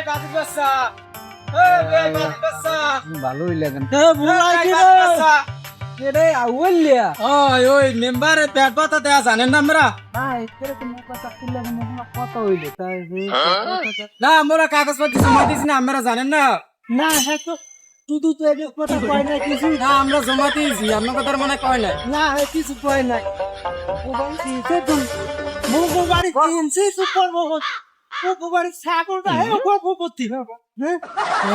বাদি বাচ্চা ভালো হইলেন ওই মেম্বারে পেট পাতা দেয়া জানেন না আমরা না আমরা কাগজপত্র জমা দিছি না আমরা জানেন না না হ্যাঁ তো শুধু তো এদের কথা কয় না কিছু না আমরা জমা দিয়েছি আপনার কথা মনে কয় না না কিছু কয় না ও বাড়ি কিনছে তো মোগো বাড়ি কিনছে সুপার মোগো ও বাড়ি ছাগলটা হে গর্ভবতী হ্যাঁ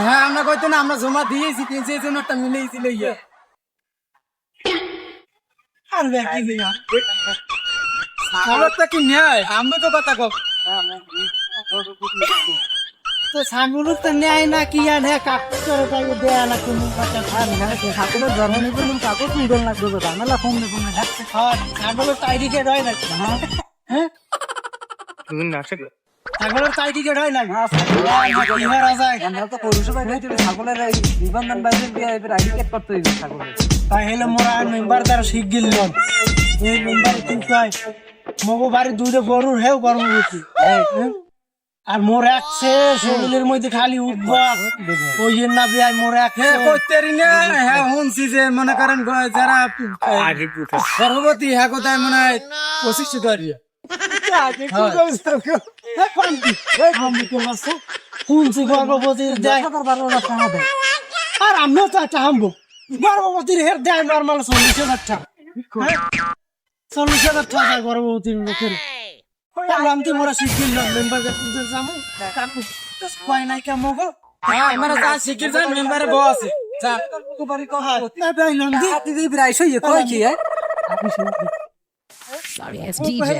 হ্যাঁ আমরা কইতো না আমরা জমা দিয়েছি 300 জন একটা মিলেইছিল ইয়া আর কি দিয়া ছাগলটা কি ন্যায় আমি তো কথা কও তো ছাগল তো নেয় না কি আর হ্যাঁ কাকু করে তাই দেয়া না কোনো কথা খান না ঠাকুরের জন্ম নিবেন কাগজ উঠন লাগবে ঝামেলা কম নেব না আর ছাগলের তাইদিকে রয় না হ্যাঁ ছাগলের তাইদিকে রয় না কি মারা যায় আমরা তো পৌরসভায় রয়েছে ছাগলের এই নিবন্ধন বাইরে দিয়ে এবার আইডি কার্ড করতে হইবে ছাগলের তাই হলে মোরা মেম্বার দ্বারা শিখ গেলাম এই মেম্বার কি কয় মগো বাড়ি দুধে গরুর হেও গর্ভবতী আর মোর একছে শরীরের মধ্যে খালি উঠবা ওই জন্য না বিয়াই মোর একছে হ্যাঁ কইতেরি না হ্যাঁ শুনছি যে মনে করেন যারা গর্ভবতী হ্যাঁ কোথায় মনে হয় 25 ধরিয়া শুনছি গর্ভবতীর দেয় আর আমিও তো একটা হামবো গর্ভবতীর হের দেয় নর্মাল 40,000 টাকা 40,000 টাকা গর্ভবতীর লোকের আমি তো মোরা শিখিল মেম্বার যাবো কয় নাই কেমন গো হ্যাঁ আমরা যা শিখির যান মেম্বারে বস যা বাড়ি কহা না বাইলন দি হাতি দিয়ে প্রায় সই কই কি Sorry, it's DJ.